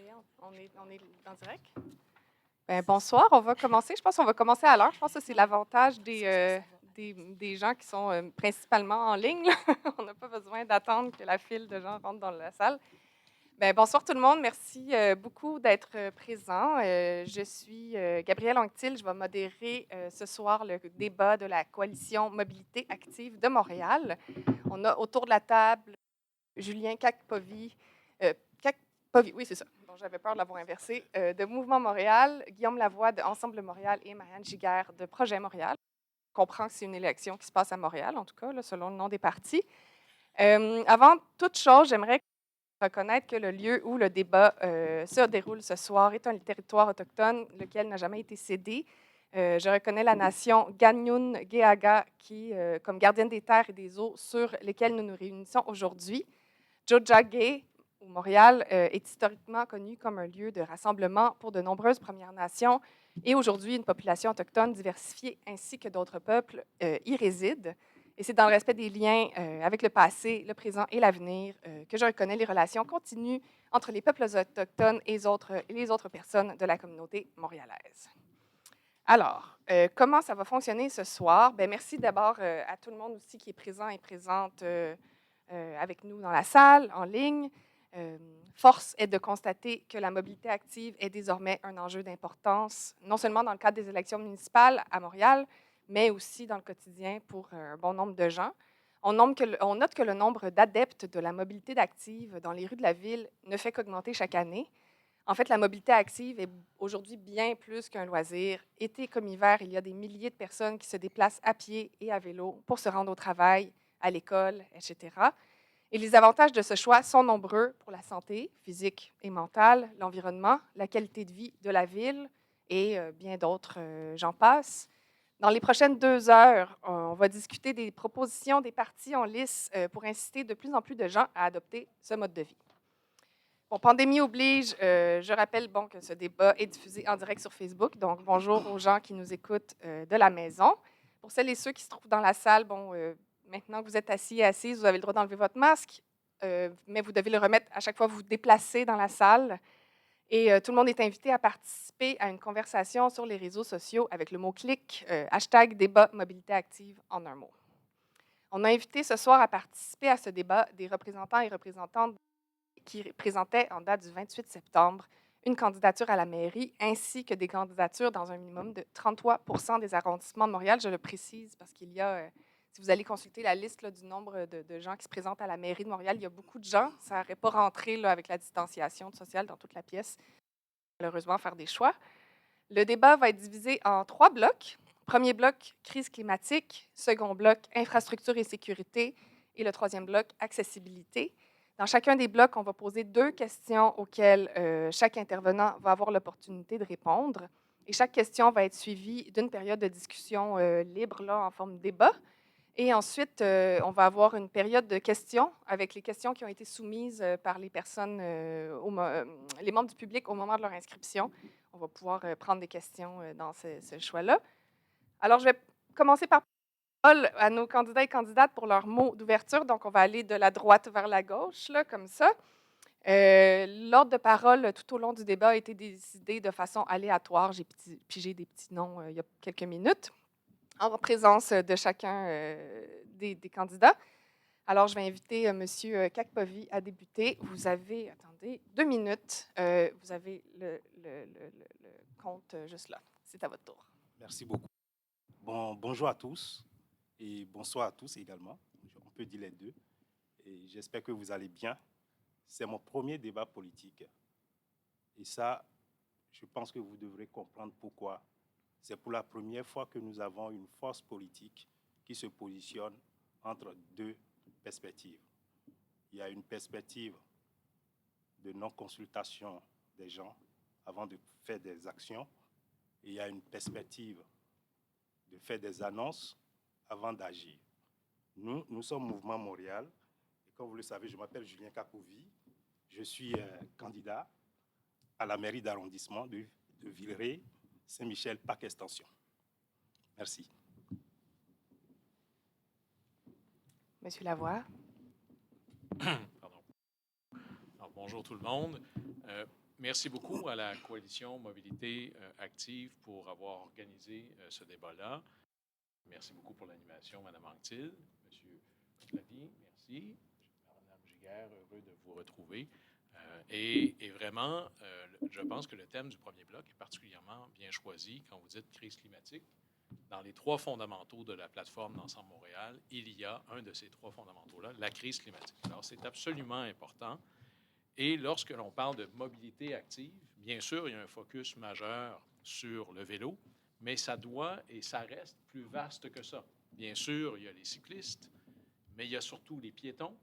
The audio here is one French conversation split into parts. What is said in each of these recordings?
y est, on est en direct. Ben, bonsoir, on va commencer. Je pense qu'on va commencer à l'heure. Je pense que c'est l'avantage des gens qui sont principalement en ligne, là. On n'a pas besoin d'attendre que la file de gens rentre dans la salle. Ben, bonsoir tout le monde. Merci beaucoup d'être présent. Je suis Gabrielle Anctil. Je vais modérer ce soir le débat de la Coalition Mobilité active de Montréal. On a autour de la table Julien Kakpovi, oui, c'est ça. Bon, j'avais peur de l'avoir inversé. De Mouvement Montréal, Guillaume Lavoie de Ensemble Montréal et Marianne Giguère de Projet Montréal. On comprend que c'est une élection qui se passe à Montréal, en tout cas, là, selon le nom des partis. Avant toute chose, j'aimerais reconnaître que le lieu où le débat se déroule ce soir est un territoire autochtone, lequel n'a jamais été cédé. Je reconnais la nation Ganyun-Geaga qui, comme gardienne des terres et des eaux sur lesquelles nous nous réunissons aujourd'hui. Tiohtià:ke, ou Montréal, est historiquement connu comme un lieu de rassemblement pour de nombreuses Premières Nations et aujourd'hui, une population autochtone diversifiée ainsi que d'autres peuples y résident. Et c'est dans le respect des liens avec le passé, le présent et l'avenir que je reconnais les relations continues entre les peuples autochtones et les autres personnes de la communauté montréalaise. Alors, comment ça va fonctionner ce soir? Bien, merci d'abord à tout le monde aussi qui est présent et présente avec nous dans la salle, en ligne. Force est de constater que la mobilité active est désormais un enjeu d'importance, non seulement dans le cadre des élections municipales à Montréal, mais aussi dans le quotidien pour un bon nombre de gens. On note que le nombre d'adeptes de la mobilité active dans les rues de la ville ne fait qu'augmenter chaque année. En fait, la mobilité active est aujourd'hui bien plus qu'un loisir. Été comme hiver, il y a des milliers de personnes qui se déplacent à pied et à vélo pour se rendre au travail, à l'école, etc. Et les avantages de ce choix sont nombreux pour la santé physique et mentale, l'environnement, la qualité de vie de la ville et bien d'autres, j'en passe. Dans les prochaines 2 heures, on va discuter des propositions des partis en lice pour inciter de plus en plus de gens à adopter ce mode de vie. Bon, pandémie oblige, je rappelle que ce débat est diffusé en direct sur Facebook, donc bonjour aux gens qui nous écoutent de la maison. Pour celles et ceux qui se trouvent dans la salle, maintenant que vous êtes assis et assises, vous avez le droit d'enlever votre masque, mais vous devez le remettre à chaque fois que vous vous déplacez dans la salle. Et tout le monde est invité à participer à une conversation sur les réseaux sociaux avec le mot-clic hashtag débat mobilité active en un mot. On a invité ce soir à participer à ce débat des représentants et représentantes qui présentaient en date du 28 septembre une candidature à la mairie ainsi que des candidatures dans un minimum de 33 des arrondissements de Montréal. Je le précise parce qu'il y a, si vous allez consulter la liste là, du nombre de gens qui se présentent à la mairie de Montréal, il y a beaucoup de gens. Ça n'aurait pas rentré là, avec la distanciation sociale dans toute la pièce. Malheureusement, faire des choix. Le débat va être divisé en 3 blocs. Premier bloc, crise climatique. Second bloc, infrastructure et sécurité. Et le troisième bloc, accessibilité. Dans chacun des blocs, on va poser 2 questions auxquelles chaque intervenant va avoir l'opportunité de répondre. Et chaque question va être suivie d'une période de discussion libre là, en forme de débat. Et ensuite, on va avoir une période de questions avec les questions qui ont été soumises par les personnes, les membres du public au moment de leur inscription. On va pouvoir prendre des questions dans ce choix-là. Alors, je vais commencer par parole à nos candidats et candidates pour leurs mots d'ouverture. Donc, on va aller de la droite vers la gauche, là, comme ça. L'ordre de parole tout au long du débat a été décidé de façon aléatoire. J'ai pigé des petits noms il y a quelques minutes, en présence de chacun des candidats. Alors, je vais inviter M. Kakpovi à débuter. Vous avez, attendez, 2 minutes. Vous avez le compte juste là. C'est à votre tour. Merci beaucoup. Bonjour à tous et bonsoir à tous également. On peut dire les deux. Et j'espère que vous allez bien. C'est mon premier débat politique. Et ça, je pense que vous devrez comprendre pourquoi. C'est pour la première fois que nous avons une force politique qui se positionne entre 2 perspectives. Il y a une perspective de non-consultation des gens avant de faire des actions. Et il y a une perspective de faire des annonces avant d'agir. Nous sommes Mouvement Montréal. Et comme vous le savez, je m'appelle Julien Kakpovi. Je suis candidat à la mairie d'arrondissement de Villeray, Saint-Michel, Parc Extension. Merci. Monsieur Lavoie. Pardon. Alors, bonjour tout le monde. merci beaucoup à la Coalition Mobilité Active pour avoir organisé ce débat-là. Merci beaucoup pour l'animation, Mme Anctil. Monsieur Clavier, merci. Mme Giguère, heureux de vous retrouver. Et vraiment, je pense que le thème du premier bloc est particulièrement bien choisi quand vous dites crise climatique. Dans les 3 fondamentaux de la plateforme d'Ensemble Montréal, il y a un de ces 3 fondamentaux-là, la crise climatique. Alors, c'est absolument important. Et lorsque l'on parle de mobilité active, bien sûr, il y a un focus majeur sur le vélo, mais ça doit et ça reste plus vaste que ça. Bien sûr, il y a les cyclistes, mais il y a surtout les piétons.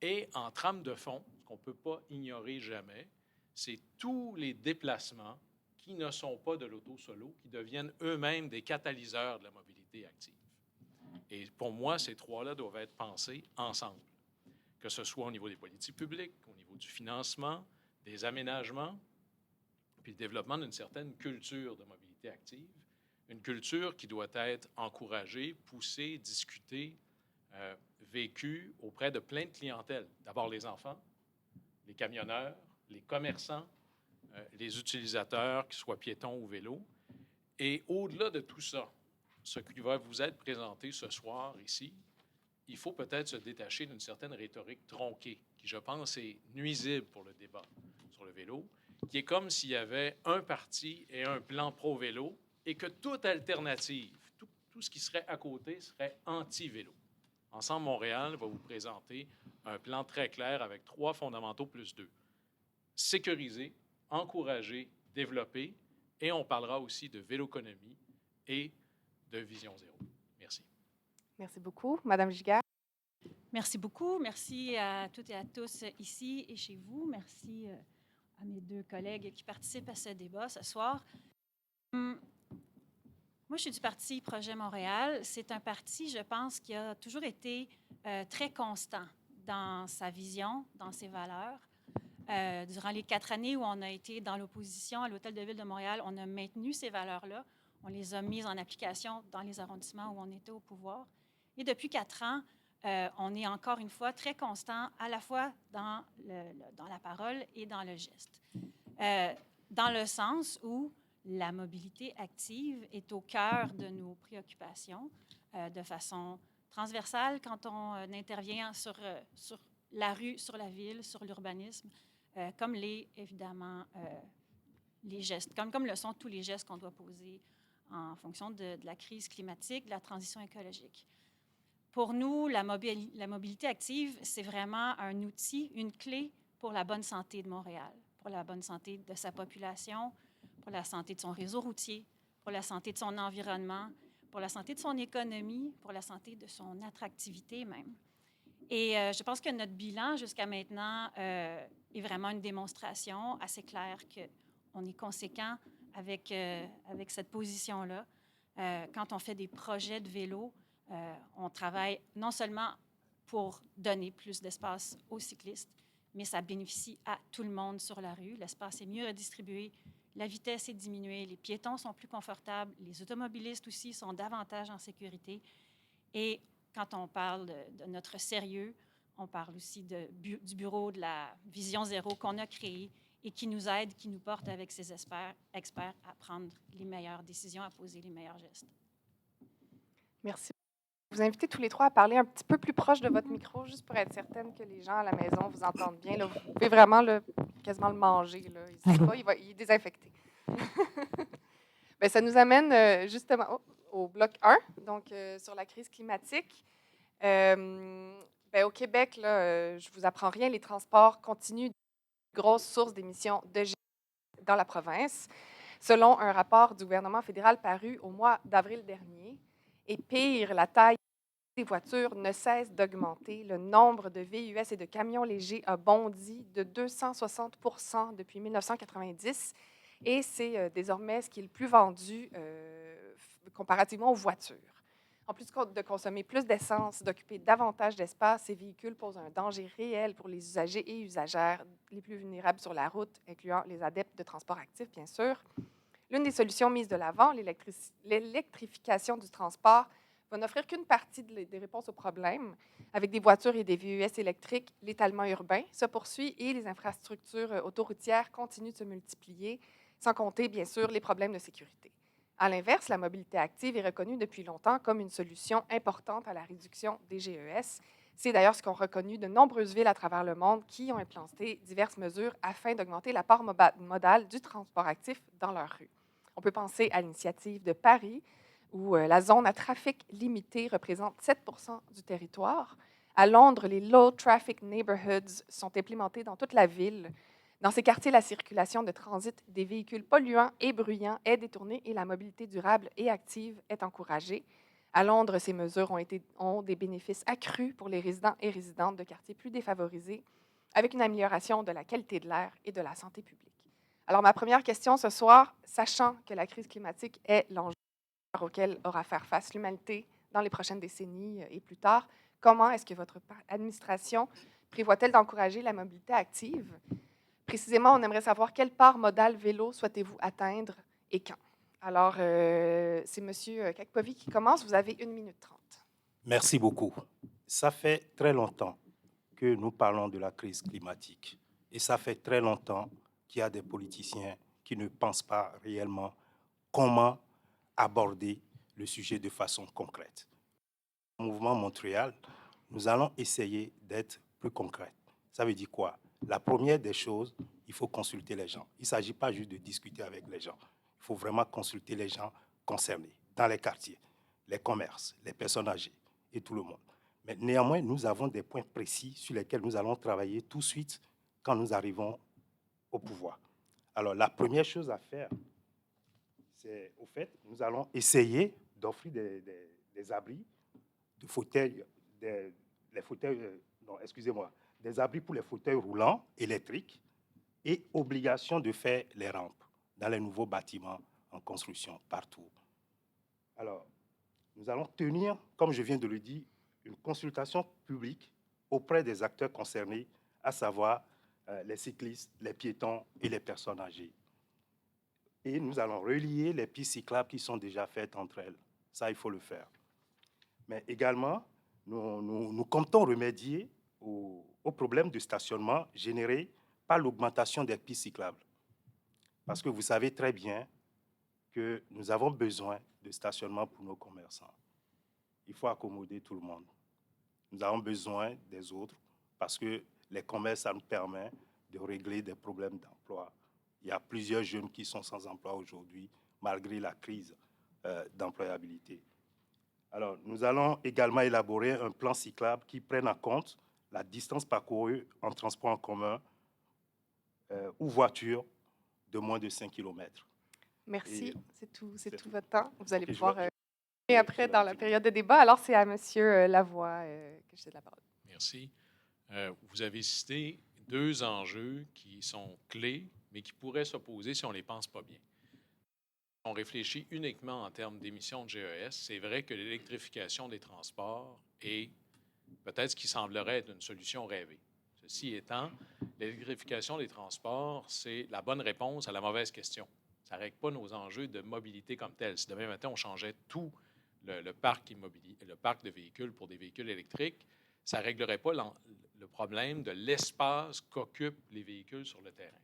Et en trame de fond, ce qu'on ne peut pas ignorer jamais, c'est tous les déplacements qui ne sont pas de l'auto-solo, qui deviennent eux-mêmes des catalyseurs de la mobilité active. Et pour moi, ces 3-là doivent être pensés ensemble, que ce soit au niveau des politiques publiques, au niveau du financement, des aménagements, puis le développement d'une certaine culture de mobilité active, une culture qui doit être encouragée, poussée, discutée, vécue auprès de plein de clientèles. D'abord les enfants, les camionneurs, les commerçants, les utilisateurs, qu'ils soient piétons ou vélos. Et au-delà de tout ça, ce qui va vous être présenté ce soir ici, il faut peut-être se détacher d'une certaine rhétorique tronquée, qui, je pense, est nuisible pour le débat sur le vélo, qui est comme s'il y avait un parti et un plan pro-vélo et que toute alternative, tout ce qui serait à côté serait anti-vélo. Ensemble Montréal va vous présenter un plan très clair avec 3 fondamentaux plus 2. Sécuriser, encourager, développer, et on parlera aussi de véloconomie et de vision zéro. Merci. Merci beaucoup. Madame Giguère. Merci beaucoup. Merci à toutes et à tous ici et chez vous. Merci à mes 2 collègues qui participent à ce débat ce soir. Moi, je suis du parti Projet Montréal. C'est un parti, je pense, qui a toujours été très constant dans sa vision, dans ses valeurs. Durant les 4 années où on a été dans l'opposition à l'Hôtel de Ville de Montréal, on a maintenu ces valeurs-là. On les a mises en application dans les arrondissements où on était au pouvoir. Et depuis 4 ans, on est encore une fois très constant, à la fois dans la parole et dans le geste. Dans le sens où la mobilité active est au cœur de nos préoccupations de façon transversale quand on intervient sur la rue, sur la ville, sur l'urbanisme, comme évidemment, les gestes, comme le sont tous les gestes qu'on doit poser en fonction de la crise climatique, de la transition écologique. Pour nous, la mobilité active, c'est vraiment un outil, une clé pour la bonne santé de Montréal, pour la bonne santé de sa population, pour la santé de son réseau routier, pour la santé de son environnement, pour la santé de son économie, pour la santé de son attractivité même. Et je pense que notre bilan jusqu'à maintenant est vraiment une démonstration assez claire qu'on est conséquent avec cette position-là. Quand on fait des projets de vélo, on travaille non seulement pour donner plus d'espace aux cyclistes, mais ça bénéficie à tout le monde sur la rue. L'espace est mieux redistribué, la vitesse est diminuée, les piétons sont plus confortables, les automobilistes aussi sont davantage en sécurité. Et quand on parle de notre sérieux, on parle aussi du bureau de la Vision Zéro qu'on a créé et qui nous aide, qui nous porte avec ses experts à prendre les meilleures décisions, à poser les meilleurs gestes. Merci. Je vous invite tous les 3 à parler un petit peu plus proche de votre micro, juste pour être certaine que les gens à la maison vous entendent bien. Là, vous pouvez vraiment quasiment le manger. Là. Il est désinfecté. Bien, ça nous amène justement au bloc 1, donc sur la crise climatique. Bien, au Québec, là, je ne vous apprends rien, les transports continuent de grosse source d'émissions de gaz dans la province, selon un rapport du gouvernement fédéral paru au mois d'avril dernier. Et pire, la taille des voitures ne cesse d'augmenter. Le nombre de VUS et de camions légers a bondi de 260 % depuis 1990 et c'est désormais ce qui est le plus vendu comparativement aux voitures. En plus de consommer plus d'essence, d'occuper davantage d'espace, ces véhicules posent un danger réel pour les usagers et usagères les plus vulnérables sur la route, incluant les adeptes de transport actif, bien sûr. L'une des solutions mises de l'avant, l'électrification du transport, va n'offrir qu'une partie des réponses aux problèmes. Avec des voitures et des VUS électriques, l'étalement urbain se poursuit et les infrastructures autoroutières continuent de se multiplier, sans compter, bien sûr, les problèmes de sécurité. À l'inverse, la mobilité active est reconnue depuis longtemps comme une solution importante à la réduction des GES. C'est d'ailleurs ce qu'ont reconnu de nombreuses villes à travers le monde qui ont implanté diverses mesures afin d'augmenter la part modale du transport actif dans leurs rues. On peut penser à l'initiative de Paris, où la zone à trafic limité représente 7 du territoire. À Londres, les Low Traffic Neighborhoods sont implémentés dans toute la ville. Dans ces quartiers, la circulation de transit des véhicules polluants et bruyants est détournée et la mobilité durable et active est encouragée. À Londres, ces mesures ont des bénéfices accrus pour les résidents et résidentes de quartiers plus défavorisés, avec une amélioration de la qualité de l'air et de la santé publique. Alors, ma première question ce soir, sachant que la crise climatique est l'enjeu auquel aura à faire face l'humanité dans les prochaines décennies et plus tard, comment est-ce que votre administration prévoit-elle d'encourager la mobilité active? Précisément, on aimerait savoir quelle part modale vélo souhaitez-vous atteindre et quand? Alors, c'est M. Kakpovi qui commence. Vous avez 1 minute 30. Merci beaucoup. Ça fait très longtemps que nous parlons de la crise climatique. Et ça fait très longtemps qu'il y a des politiciens qui ne pensent pas réellement comment aborder le sujet de façon concrète. Au mouvement Montréal, nous allons essayer d'être plus concrets. Ça veut dire quoi? La première des choses, il faut consulter les gens. Il ne s'agit pas juste de discuter avec les gens. Il faut vraiment consulter les gens concernés dans les quartiers, les commerces, les personnes âgées et tout le monde. Mais néanmoins, nous avons des points précis sur lesquels nous allons travailler tout de suite quand nous arrivons au pouvoir. Alors, la première chose à faire, c'est, au fait, nous allons essayer d'offrir des abris de fauteuils, des abris pour les fauteuils roulants électriques et obligation de faire les rampes dans les nouveaux bâtiments en construction partout. Alors, nous allons tenir, comme je viens de le dire, une consultation publique auprès des acteurs concernés, à savoir les cyclistes, les piétons et les personnes âgées. Et nous allons relier les pistes cyclables qui sont déjà faites entre elles. Ça, il faut le faire. Mais également, nous comptons remédier au problème de stationnement généré par l'augmentation des pistes cyclables. Parce que vous savez très bien que nous avons besoin de stationnement pour nos commerçants. Il faut accommoder tout le monde. Nous avons besoin des autres parce que les commerces, ça nous permet de régler des problèmes d'emploi. Il y a plusieurs jeunes qui sont sans emploi aujourd'hui, malgré la crise d'employabilité. Alors, nous allons également élaborer un plan cyclable qui prenne en compte la distance parcourue en transport en commun ou voiture de moins de 5 km. Merci, c'est tout votre temps. Vous allez Okay, pouvoir... et après, dans la période de débat, alors c'est à M. Lavoie que je cède la parole. Merci. Vous avez cité 2 enjeux qui sont clés, mais qui pourraient s'opposer si on ne les pense pas bien. On réfléchit uniquement en termes d'émissions de GES. C'est vrai que l'électrification des transports est peut-être ce qui semblerait être une solution rêvée. Ceci étant, l'électrification des transports, c'est la bonne réponse à la mauvaise question. Ça ne règle pas nos enjeux de mobilité comme tel. Si demain matin, on changeait tout le parc de véhicules pour des véhicules électriques, ça ne réglerait pas le problème de l'espace qu'occupent les véhicules sur le terrain.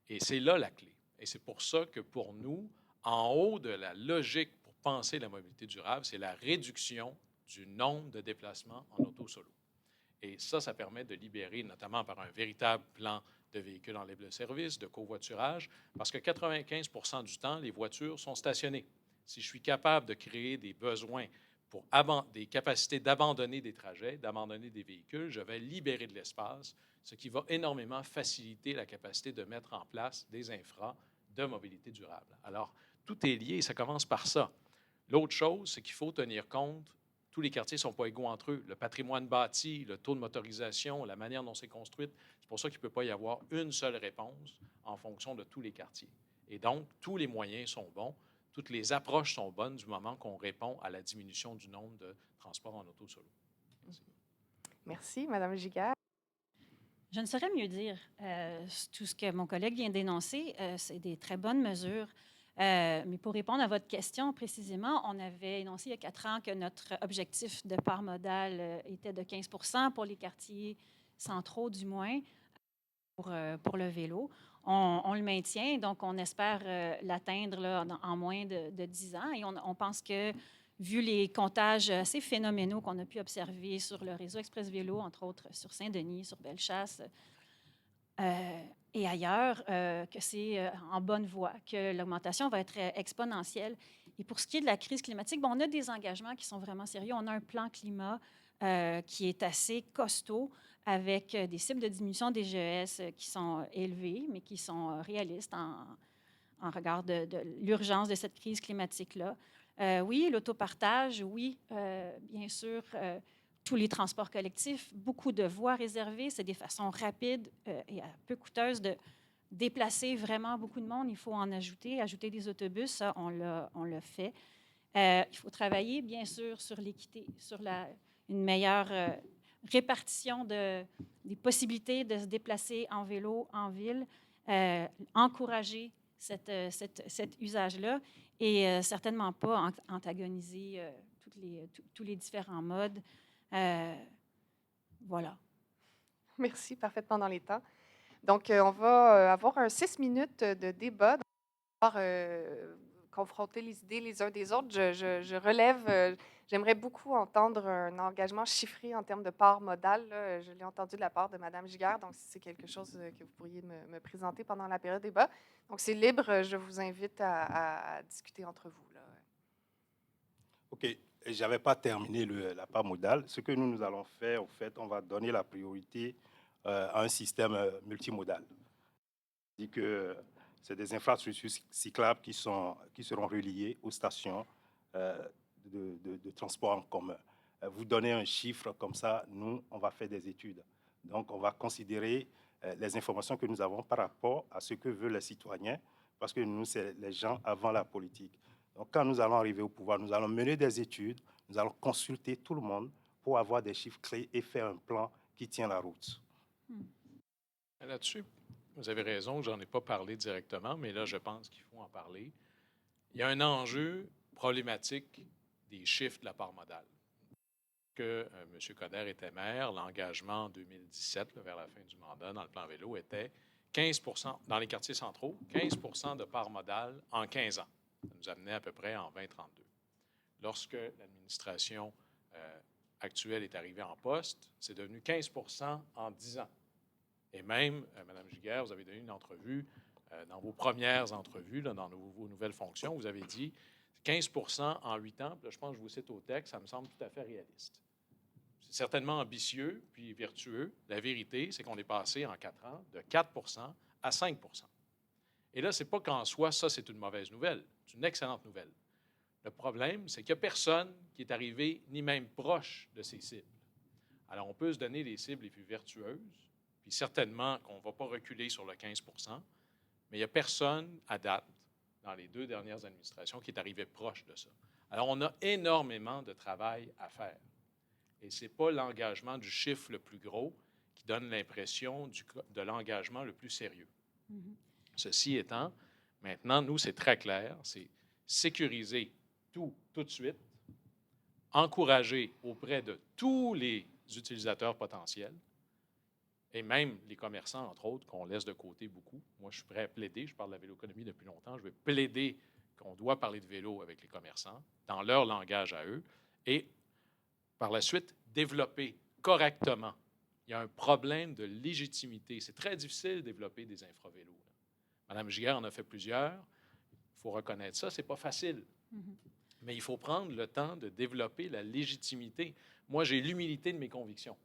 Et c'est là la clé. Et c'est pour ça que pour nous, en haut de la logique pour penser la mobilité durable, c'est la réduction du nombre de déplacements en auto solo. Et ça permet de libérer, notamment par un véritable plan de véhicules en libre-service, de covoiturage, parce que 95% du temps, les voitures sont stationnées. Si je suis capable de créer des besoins pour des capacités d'abandonner des trajets, d'abandonner des véhicules, je vais libérer de l'espace, ce qui va énormément faciliter la capacité de mettre en place des infras de mobilité durable. Alors, tout est lié et ça commence par ça. L'autre chose, c'est qu'il faut tenir compte, tous les quartiers ne sont pas égaux entre eux. Le patrimoine bâti, le taux de motorisation, la manière dont c'est construit, c'est pour ça qu'il ne peut pas y avoir une seule réponse en fonction de tous les quartiers. Et donc, tous les moyens sont bons, toutes les approches sont bonnes du moment qu'on répond à la diminution du nombre de transports en auto solo. Merci. Merci, Mme Giguère. Je ne saurais mieux dire. Tout ce que mon collègue vient d'énoncer, c'est des très bonnes mesures. Mais pour répondre à votre question précisément, on avait énoncé il y a 4 ans que notre objectif de part modale était de 15 pour les quartiers centraux, du moins, pour le vélo. On le maintient, donc on espère l'atteindre là, en moins de 10 ans. Et on pense que, vu les comptages assez phénoménaux qu'on a pu observer sur le réseau Express Vélo, entre autres sur Saint-Denis, sur Bellechasse et ailleurs, que c'est en bonne voie, que l'augmentation va être exponentielle. Et pour ce qui est de la crise climatique, on a des engagements qui sont vraiment sérieux. On a un plan climat qui est assez costaud, avec des cibles de diminution des GES qui sont élevées, mais qui sont réalistes en regard de l'urgence de cette crise climatique-là. Oui, l'autopartage, oui, bien sûr, tous les transports collectifs, beaucoup de voies réservées, c'est des façons rapides et peu coûteuses de déplacer vraiment beaucoup de monde. Il faut en ajouter des autobus, ça, on l'a fait. Il faut travailler, bien sûr, sur l'équité, sur une meilleure répartition des possibilités de se déplacer en vélo en ville, encourager cet usage-là et certainement pas antagoniser tous les différents modes. Voilà. Merci, parfaitement dans les temps. Donc, on va avoir un 6 minutes de débat. On va confronter les idées les uns des autres. Je relève, j'aimerais beaucoup entendre un engagement chiffré en termes de part modale. Là. Je l'ai entendu de la part de Mme Giguère, donc si c'est quelque chose que vous pourriez me présenter pendant la période débat. Donc, c'est libre, je vous invite à discuter entre vous. Là. OK, je n'avais pas terminé la part modale. Ce que nous allons faire, au fait, on va donner la priorité à un système multimodal. On dit que c'est des infrastructures cyclables qui seront reliées aux stations de transport en commun. Vous donnez un chiffre comme ça, nous, on va faire des études. Donc, on va considérer les informations que nous avons par rapport à ce que veulent les citoyens, parce que nous, c'est les gens avant la politique. Donc, quand nous allons arriver au pouvoir, nous allons mener des études, nous allons consulter tout le monde pour avoir des chiffres clés et faire un plan qui tient la route. Là-dessus, vous avez raison, je n'en ai pas parlé directement, mais là, je pense qu'il faut en parler. Il y a un enjeu problématique des chiffres de la part modale. Que M. Coderre était maire, l'engagement en 2017, vers la fin du mandat, dans le plan vélo, était 15 dans les quartiers centraux, 15 de part modale en 15 ans. Ça nous amenait à peu près en 2032. Lorsque l'administration actuelle est arrivée en poste, c'est devenu 15 en 10 ans. Et même, Mme Giguère, vous avez donné une entrevue, dans vos premières entrevues, là, dans vos nouvelles fonctions, vous avez dit 15 en 8 ans. Là, je pense que je vous cite au texte, ça me semble tout à fait réaliste. C'est certainement ambitieux puis vertueux. La vérité, c'est qu'on est passé en 4 ans de 4 à 5 Et là, ce n'est pas qu'en soi, ça, c'est une mauvaise nouvelle. C'est une excellente nouvelle. Le problème, c'est qu'il n'y a personne qui est arrivé ni même proche de ces cibles. Alors, on peut se donner les cibles les plus vertueuses, puis certainement qu'on ne va pas reculer sur le 15 mais il n'y a personne à date, dans les 2 dernières administrations, qui est arrivé proche de ça. Alors, on a énormément de travail à faire. Et ce n'est pas l'engagement du chiffre le plus gros qui donne l'impression de l'engagement le plus sérieux. Mm-hmm. Ceci étant, maintenant, nous, c'est très clair, c'est sécuriser tout de suite, encourager auprès de tous les utilisateurs potentiels, et même les commerçants, entre autres, qu'on laisse de côté beaucoup. Moi, je suis prêt à plaider, je parle de la véloéconomie depuis longtemps, je vais plaider qu'on doit parler de vélo avec les commerçants, dans leur langage à eux, et par la suite, développer correctement. Il y a un problème de légitimité. C'est très difficile de développer des infravélos. Mme Giguère en a fait plusieurs. Il faut reconnaître ça, ce n'est pas facile. Mm-hmm. Mais il faut prendre le temps de développer la légitimité. Moi, j'ai l'humilité de mes convictions.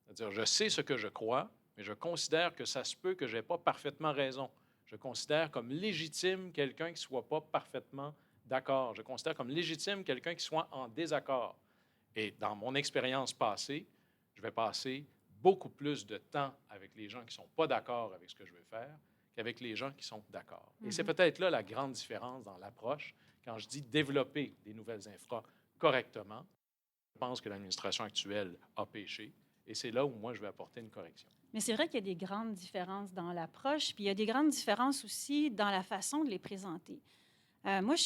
C'est-à-dire, je sais ce que je crois, mais je considère que ça se peut que je n'ai pas parfaitement raison. Je considère comme légitime quelqu'un qui ne soit pas parfaitement d'accord. Je considère comme légitime quelqu'un qui soit en désaccord. Et dans mon expérience passée, je vais passer beaucoup plus de temps avec les gens qui ne sont pas d'accord avec ce que je veux faire qu'avec les gens qui sont d'accord. Mm-hmm. Et c'est peut-être là la grande différence dans l'approche. Quand je dis développer des nouvelles infras correctement, je pense que l'administration actuelle a péché. Et c'est là où moi, je vais apporter une correction. Mais c'est vrai qu'il y a des grandes différences dans l'approche, puis il y a des grandes différences aussi dans la façon de les présenter. Moi, je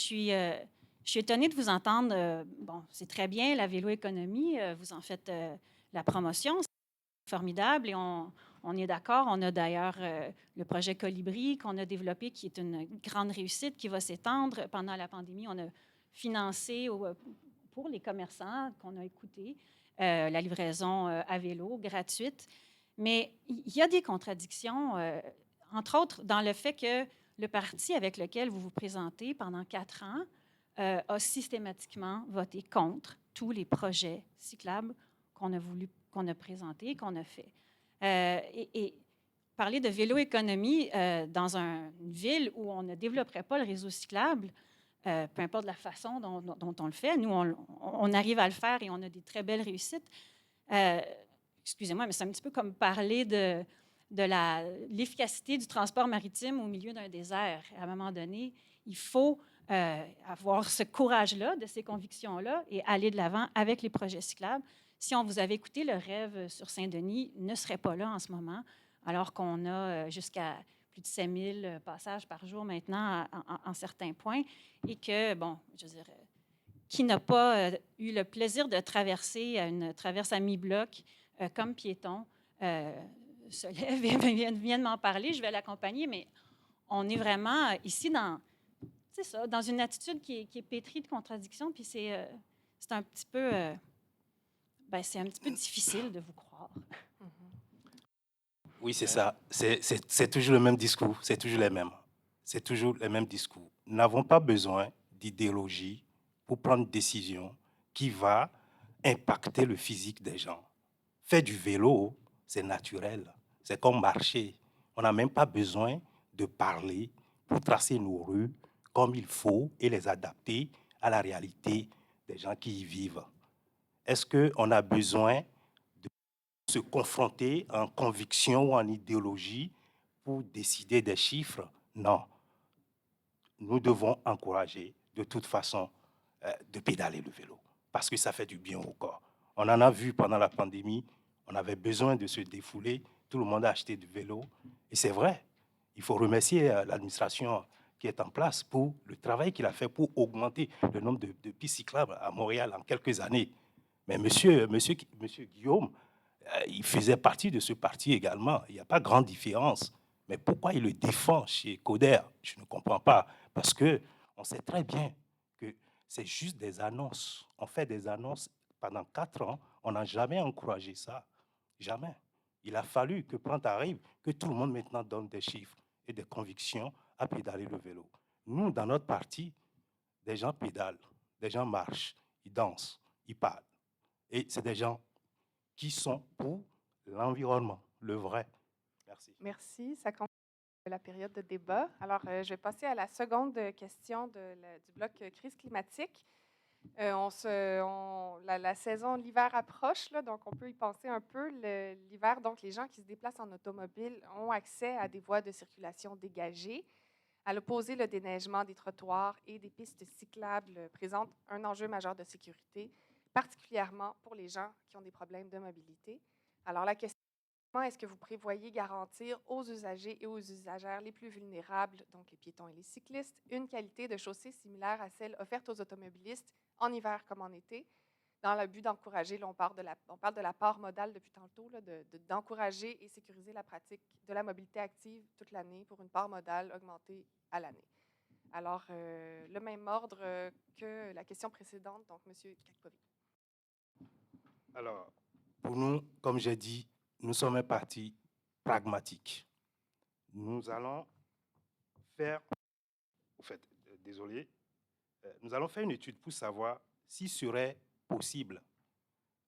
suis étonnée de vous entendre. Bon, c'est très bien, la vélo-économie, vous en faites la promotion, c'est formidable et on est d'accord. On a d'ailleurs le projet Colibri qu'on a développé, qui est une grande réussite, qui va s'étendre. Pendant la pandémie, on a financé pour les commerçants qu'on a écoutés la livraison à vélo gratuite. Mais il y a des contradictions, entre autres dans le fait que le parti avec lequel vous vous présentez pendant 4 ans a systématiquement voté contre tous les projets cyclables qu'on a présentés, qu'on a fait. Et parler de vélo-économie dans une ville où on ne développerait pas le réseau cyclable, peu importe la façon dont on le fait, nous, on arrive à le faire et on a des très belles réussites. Excusez-moi, mais c'est un petit peu comme parler de l'efficacité du transport maritime au milieu d'un désert. À un moment donné, il faut avoir ce courage-là, de ces convictions-là, et aller de l'avant avec les projets cyclables. Si on vous avait écouté, le rêve sur Saint-Denis ne serait pas là en ce moment, alors qu'on a jusqu'à plus de 5000 passages par jour maintenant en certains points, et que, bon, je veux dire, qui n'a pas eu le plaisir de traverser une traverse à mi-bloc comme piéton, se lève et vient de m'en parler, je vais l'accompagner, mais on est vraiment ici c'est ça, dans une attitude qui est pétrie de contradictions, puis c'est un petit peu, c'est un petit peu difficile de vous croire. Oui, c'est ça. C'est toujours le même discours. C'est toujours les mêmes. C'est toujours les mêmes discours. Nous n'avons pas besoin d'idéologie pour prendre une décision qui va impacter le physique des gens. Faire du vélo, c'est naturel. C'est comme marcher. On n'a même pas besoin de parler pour tracer nos rues comme il faut et les adapter à la réalité des gens qui y vivent. Est-ce qu'on a besoin de se confronter en conviction ou en idéologie pour décider des chiffres? Non. Nous devons encourager de toute façon de pédaler le vélo parce que ça fait du bien au corps. On en a vu pendant la pandémie, on avait besoin de se défouler, tout le monde a acheté du vélo et c'est vrai, il faut remercier l'administration qui est en place pour le travail qu'il a fait pour augmenter le nombre de pistes cyclables à Montréal en quelques années. Mais monsieur Guillaume, il faisait partie de ce parti également. Il n'y a pas grande différence. Mais pourquoi il le défend chez Coder? Je ne comprends pas. Parce qu'on sait très bien que c'est juste des annonces. On fait des annonces pendant 4 ans. On n'a jamais encouragé ça. Jamais. Il a fallu que Plante arrive, que tout le monde maintenant donne des chiffres et des convictions à pédaler le vélo. Nous, dans notre parti, des gens pédalent, des gens marchent, ils dansent, ils parlent. Et c'est des gens qui sont pour l'environnement, le vrai. Merci. Merci. Ça conclut la période de débat. Alors, je vais passer à la seconde question du bloc crise climatique. La saison, l'hiver approche, là, donc on peut y penser un peu. L'hiver, donc les gens qui se déplacent en automobile ont accès à des voies de circulation dégagées. À l'opposé, le déneigement des trottoirs et des pistes cyclables présente un enjeu majeur de sécurité, particulièrement pour les gens qui ont des problèmes de mobilité. Alors, la question: comment est-ce que vous prévoyez garantir aux usagers et aux usagères les plus vulnérables, donc les piétons et les cyclistes, une qualité de chaussée similaire à celle offerte aux automobilistes en hiver comme en été, dans le but d'encourager, on parle de la part modale depuis tantôt, là, d'encourager et sécuriser la pratique de la mobilité active toute l'année pour une part modale augmentée à l'année. Alors, le même ordre que la question précédente, donc M. Kakpovi. Alors, pour nous, comme j'ai dit, nous sommes un parti pragmatique. Nous allons faire, nous allons faire une étude pour savoir s'il serait possible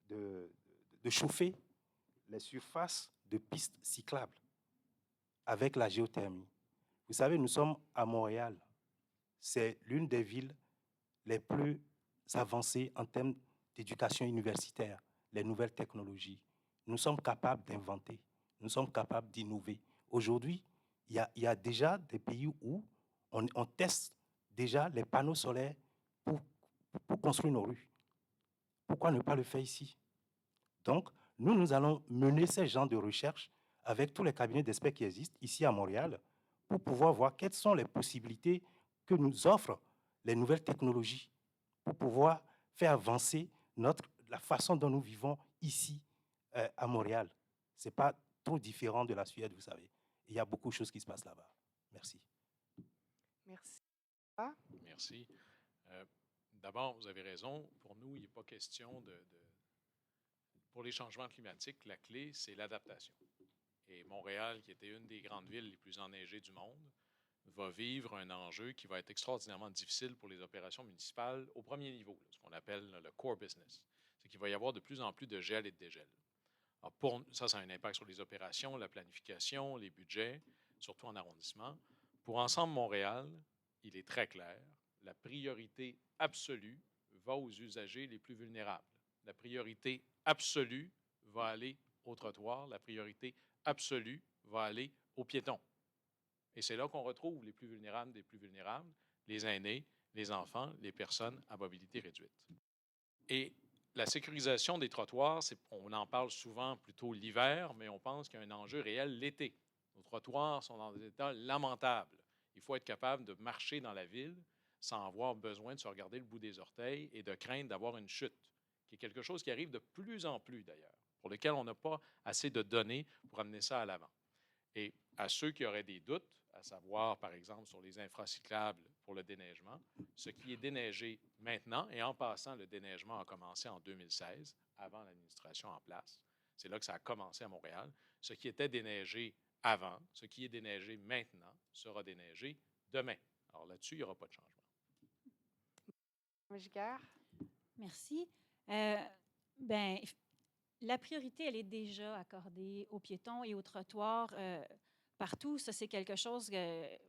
de chauffer les surfaces de pistes cyclables avec la géothermie. Vous savez, nous sommes à Montréal. C'est l'une des villes les plus avancées en termes d'éducation universitaire, les nouvelles technologies. Nous sommes capables d'inventer, nous sommes capables d'innover. Aujourd'hui, il y a déjà des pays où on teste déjà les panneaux solaires pour construire nos rues. Pourquoi ne pas le faire ici? Donc, nous allons mener ces genres de recherche avec tous les cabinets d'experts qui existent ici à Montréal pour pouvoir voir quelles sont les possibilités que nous offre les nouvelles technologies pour pouvoir faire avancer la façon dont nous vivons ici à Montréal. Ce n'est pas trop différent de la Suède, vous savez. Il y a beaucoup de choses qui se passent là-bas. Merci. Merci. Merci. D'abord, vous avez raison. Pour nous, il n'est pas question Pour les changements climatiques, la clé, c'est l'adaptation. Et Montréal, qui était une des grandes villes les plus enneigées du monde, va vivre un enjeu qui va être extraordinairement difficile pour les opérations municipales au premier niveau, ce qu'on appelle le core business. C'est qu'il va y avoir de plus en plus de gel et de dégel. Alors ça a un impact sur les opérations, la planification, les budgets, surtout en arrondissement. Pour Ensemble Montréal, il est très clair, la priorité absolue va aux usagers les plus vulnérables. La priorité absolue va aller au trottoir. La priorité absolue va aller aux piétons. Et c'est là qu'on retrouve les plus vulnérables des plus vulnérables, les aînés, les enfants, les personnes à mobilité réduite. Et la sécurisation des trottoirs, on en parle souvent plutôt l'hiver, mais on pense qu'il y a un enjeu réel l'été. Nos trottoirs sont dans des états lamentables. Il faut être capable de marcher dans la ville sans avoir besoin de se regarder le bout des orteils et de craindre d'avoir une chute, qui est quelque chose qui arrive de plus en plus d'ailleurs, pour lequel on n'a pas assez de données pour amener ça à l'avant. Et à ceux qui auraient des doutes, à savoir, par exemple, sur les infracyclables pour le déneigement, ce qui est déneigé maintenant, et en passant, le déneigement a commencé en 2016, avant l'administration en place. C'est là que ça a commencé à Montréal. Ce qui était déneigé avant, ce qui est déneigé maintenant, sera déneigé demain. Alors là-dessus, il n'y aura pas de changement. Giguère. Merci. La priorité, elle est déjà accordée aux piétons et aux trottoirs partout. Ça, c'est quelque chose,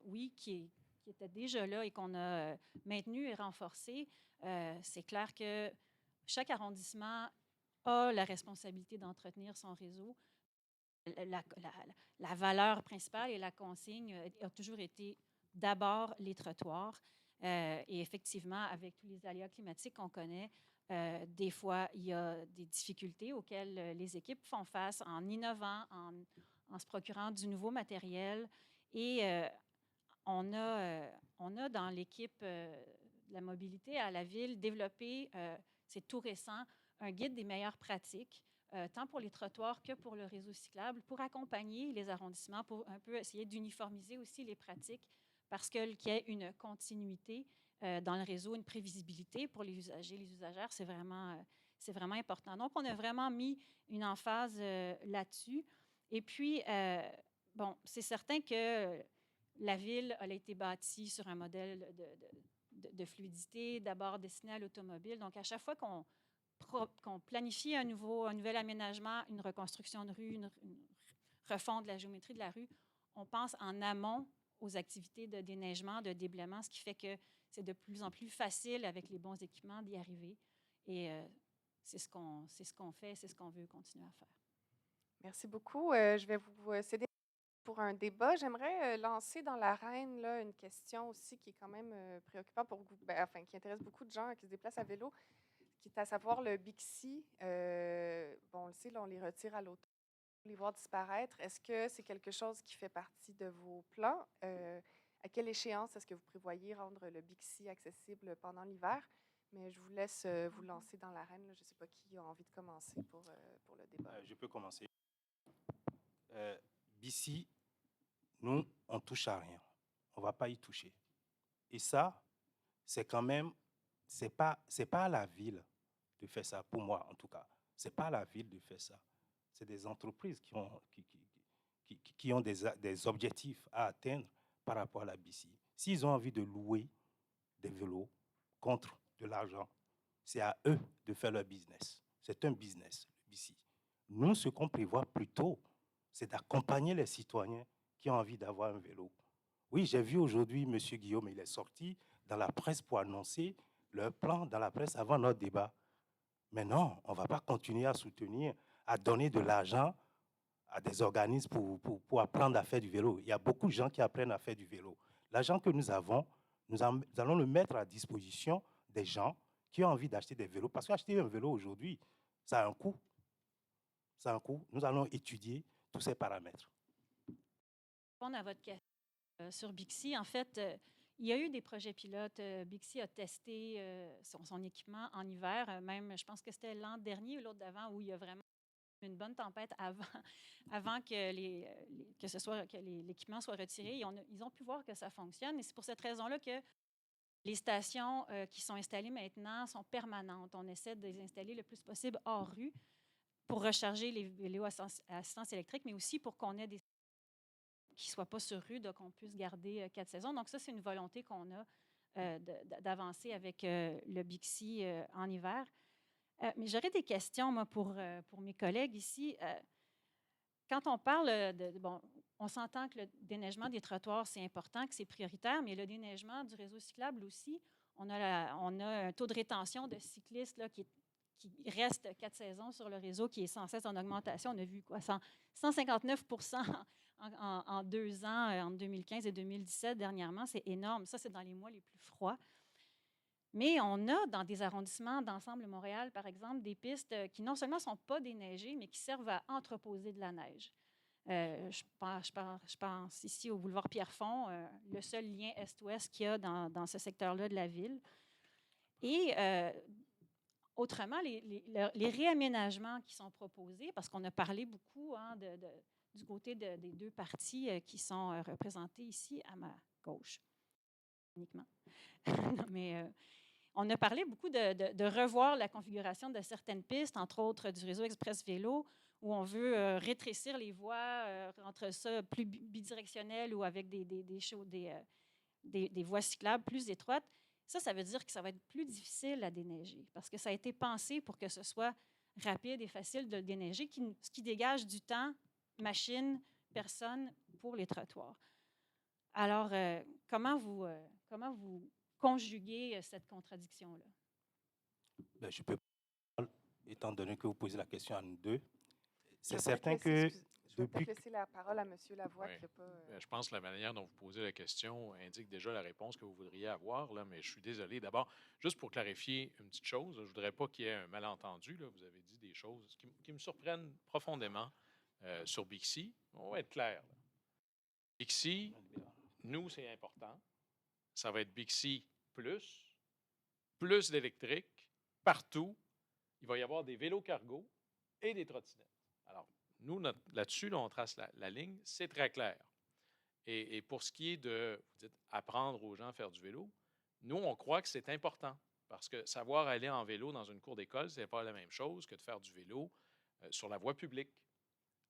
oui, qui était déjà là et qu'on a maintenu et renforcé. C'est clair que chaque arrondissement a la responsabilité d'entretenir son réseau. La valeur principale et la consigne a toujours été d'abord les trottoirs. Et effectivement, avec tous les aléas climatiques qu'on connaît, des fois, il y a des difficultés auxquelles les équipes font face en innovant, en se procurant du nouveau matériel. Et on a dans l'équipe de la mobilité à la ville développé, c'est tout récent, un guide des meilleures pratiques, tant pour les trottoirs que pour le réseau cyclable, pour accompagner les arrondissements, pour un peu essayer d'uniformiser aussi les pratiques, parce qu'il y ait une continuité dans le réseau, une prévisibilité pour les usagers, les usagères, c'est vraiment important. Donc, on a vraiment mis une emphase là-dessus. Et puis, c'est certain que la ville a été bâtie sur un modèle de fluidité, d'abord destiné à l'automobile. Donc, à chaque fois qu'on planifie un nouvel aménagement, une reconstruction de rue, une refonte de la géométrie de la rue, on pense en amont aux activités de déneigement, de déblaiement, ce qui fait que c'est de plus en plus facile avec les bons équipements d'y arriver. Et c'est ce qu'on fait, c'est ce qu'on veut continuer à faire. Merci beaucoup. Je vais vous céder pour un débat. J'aimerais lancer dans l'arène là, une question aussi qui est quand même préoccupante qui intéresse beaucoup de gens qui se déplacent à vélo, qui est à savoir le Bixi. On le sait, là, on les retire à l'automne, les voir disparaître. Est-ce que c'est quelque chose qui fait partie de vos plans? À quelle échéance est-ce que vous prévoyez rendre le Bixi accessible pendant l'hiver? Mais je vous laisse vous lancer dans l'arène. Je ne sais pas qui a envie de commencer pour le débat. Je peux commencer. Bixi, nous, on ne touche à rien. On ne va pas y toucher. Et ça, c'est quand même, c'est pas à la ville de faire ça, pour moi en tout cas. Ce n'est pas à la ville de faire ça. C'est des entreprises qui ont des objectifs à atteindre par rapport à la Bixi. S'ils ont envie de louer des vélos contre de l'argent, c'est à eux de faire leur business. C'est un business, le Bixi. Nous, ce qu'on prévoit plutôt, c'est d'accompagner les citoyens qui ont envie d'avoir un vélo. Oui, j'ai vu aujourd'hui M. Guillaume, il est sorti dans la presse pour annoncer leur plan dans la presse avant notre débat. Mais non, on ne va pas continuer à soutenir, à donner de l'argent à des organismes pour apprendre à faire du vélo. Il y a beaucoup de gens qui apprennent à faire du vélo. L'argent que nous avons, nous allons le mettre à disposition des gens qui ont envie d'acheter des vélos. Parce qu'acheter un vélo aujourd'hui, ça a un coût. Ça a un coût. Nous allons étudier tous ces paramètres. Pour répondre à votre question sur Bixi, en fait, Il y a eu des projets pilotes. Bixi a testé son équipement en hiver. Même, je pense que c'était l'an dernier ou l'autre d'avant où il y a vraiment une bonne tempête avant que, l'équipement soit retiré. Ils ont pu voir que ça fonctionne. Et c'est pour cette raison-là que les stations qui sont installées maintenant sont permanentes. On essaie de les installer le plus possible hors rue pour recharger les vélos à assistance électrique, mais aussi pour qu'on ait des qui ne soient pas sur rue, donc qu'on puisse garder 4 saisons. Donc ça, c'est une volonté qu'on a d'avancer avec le Bixi en hiver. Mais j'aurais des questions, moi, pour mes collègues ici. Quand on parle bon, on s'entend que le déneigement des trottoirs, c'est important, que c'est prioritaire, mais le déneigement du réseau cyclable aussi, on a un taux de rétention de cyclistes là, qui reste 4 saisons sur le réseau, qui est sans cesse en augmentation. On a vu quoi? 159 en 2 ans, entre 2015 et 2017 dernièrement. C'est énorme. Ça, c'est dans les mois les plus froids. Mais on a dans des arrondissements d'ensemble Montréal, par exemple, des pistes qui non seulement ne sont pas déneigées, mais qui servent à entreposer de la neige. Je pense ici au boulevard Pierrefonds, le seul lien est-ouest qu'il y a dans ce secteur-là de la ville. Et autrement, les réaménagements qui sont proposés, parce qu'on a parlé beaucoup du côté des deux parties qui sont représentés ici à ma gauche, uniquement. Mais on a parlé beaucoup de revoir la configuration de certaines pistes, entre autres du réseau Express Vélo, où on veut rétrécir les voies, rendre ça plus bidirectionnel ou avec des voies cyclables plus étroites. Ça veut dire que ça va être plus difficile à déneiger parce que ça a été pensé pour que ce soit rapide et facile de le déneiger, ce qui dégage du temps, machine, personne pour les trottoirs. Alors, comment vous conjuguez cette contradiction-là? Ben, je peux, étant donné que vous posez la question à nous deux, c'est certain que... Je vais peut-être laisser la parole à M. Lavoie. Oui. Qui a pas, Je pense que la manière dont vous posez la question indique déjà la réponse que vous voudriez avoir, là, mais je suis désolé. D'abord, juste pour clarifier une petite chose, je ne voudrais pas qu'il y ait un malentendu. Là. Vous avez dit des choses qui me surprennent profondément sur Bixi. On va être clair. Là. Bixi, nous, c'est important. Ça va être Bixi plus d'électrique, partout. Il va y avoir des vélos cargo et des trottinettes. Alors, nous, là-dessus, on trace la ligne, c'est très clair. Et pour ce qui est de, vous dites, apprendre aux gens à faire du vélo, nous, on croit que c'est important parce que savoir aller en vélo dans une cour d'école, ce n'est pas la même chose que de faire du vélo sur la voie publique.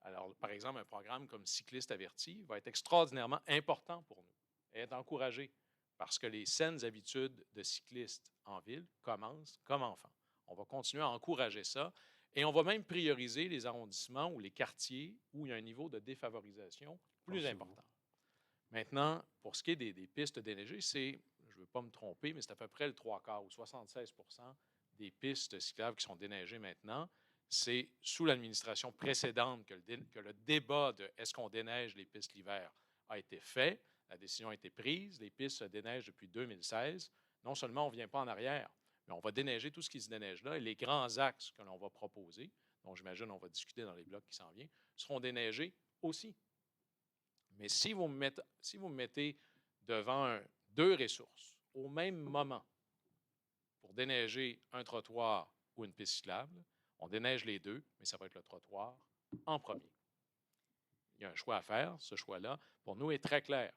Alors, par exemple, un programme comme Cycliste averti va être extraordinairement important pour nous et être encouragé parce que les saines habitudes de cyclistes en ville commencent comme enfants. On va continuer à encourager ça. Et on va même prioriser les arrondissements ou les quartiers où il y a un niveau de défavorisation plus important. Maintenant, pour ce qui est des pistes déneigées, je ne veux pas me tromper, mais c'est à peu près le 3/4 ou 76 % des pistes cyclables qui sont déneigées maintenant. C'est sous l'administration précédente que le débat de est-ce qu'on déneige les pistes l'hiver a été fait. La décision a été prise. Les pistes se déneigent depuis 2016. Non seulement on ne vient pas en arrière, mais on va déneiger tout ce qui se déneige là. Et les grands axes que l'on va proposer, dont j'imagine on va discuter dans les blocs qui s'en viennent, seront déneigés aussi. Mais si vous me mettez devant deux ressources au même moment pour déneiger un trottoir ou une piste cyclable, on déneige les deux, mais ça va être le trottoir en premier. Il y a un choix à faire. Ce choix-là, pour nous, est très clair.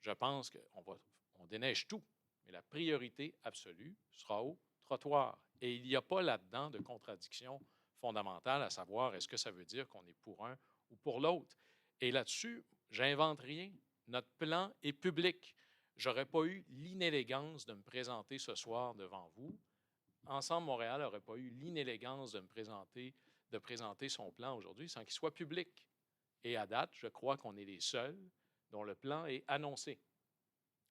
Je pense qu'on déneige tout, mais la priorité absolue sera au trottoir. Et il n'y a pas là-dedans de contradiction fondamentale, à savoir est-ce que ça veut dire qu'on est pour un ou pour l'autre. Et là-dessus, j'invente rien. Notre plan est public. Je n'aurais pas eu l'inélégance de me présenter ce soir devant vous. Ensemble Montréal n'aurait pas eu l'inélégance de présenter son plan aujourd'hui sans qu'il soit public. Et à date, je crois qu'on est les seuls dont le plan est annoncé.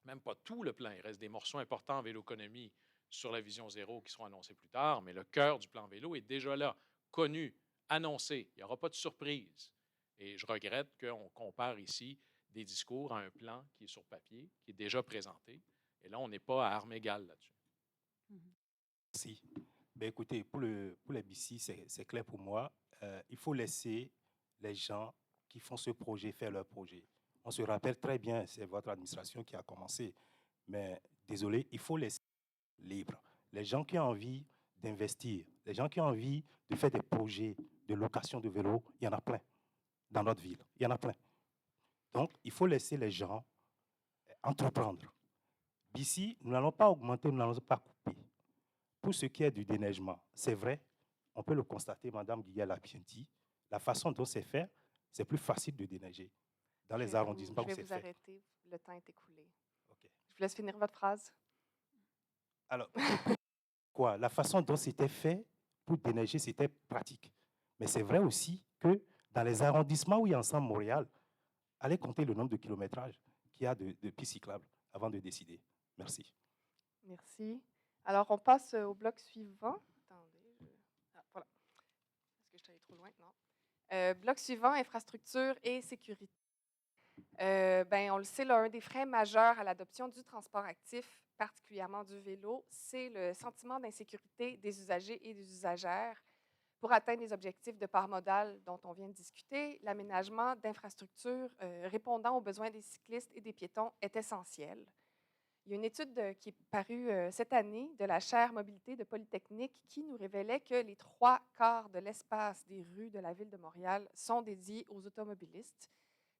Même pas tout le plan. Il reste des morceaux importants en véloéconomie sur la vision zéro qui seront annoncés plus tard, mais le cœur du plan vélo est déjà là, connu, annoncé. Il n'y aura pas de surprise. Et je regrette qu'on compare ici des discours à un plan qui est sur papier, qui est déjà présenté. Et là, on n'est pas à armes égales là-dessus. Merci. Ben, écoutez, pour les BC, c'est clair pour moi. Il faut laisser les gens qui font ce projet faire leur projet. On se rappelle très bien, c'est votre administration qui a commencé. Mais désolé, il faut laisser libre. Les gens qui ont envie d'investir, les gens qui ont envie de faire des projets de location de vélos, il y en a plein dans notre ville. Il y en a plein. Donc, il faut laisser les gens entreprendre. D'ici, nous n'allons pas augmenter, nous n'allons pas couper. Pour ce qui est du déneigement, c'est vrai, on peut le constater, Mme Guiguel l'a bien dit, la façon dont c'est fait, c'est plus facile de déneiger dans les arrondissements où Je c'est vais vous fait. arrêter. Le temps est écoulé. Okay. Je vous laisse finir votre phrase. Alors, quoi, la façon dont c'était fait pour déneiger, c'était pratique. Mais c'est vrai aussi que dans les arrondissements où il y a Ensemble Montréal, allez compter le nombre de kilométrages qu'il y a de pistes cyclables avant de décider. Merci. Merci. Alors, on passe au bloc suivant. Attendez. Voilà. Est-ce que je suis allée trop loin? Non. Bloc suivant, infrastructure et sécurité. On le sait, là, un des freins majeurs à l'adoption du transport actif, particulièrement du vélo, c'est le sentiment d'insécurité des usagers et des usagères. Pour atteindre les objectifs de part modale dont on vient de discuter, l'aménagement d'infrastructures répondant aux besoins des cyclistes et des piétons est essentiel. Il y a une étude qui est parue cette année de la chaire mobilité de Polytechnique qui nous révélait que les 3/4 de l'espace des rues de la ville de Montréal sont dédiés aux automobilistes.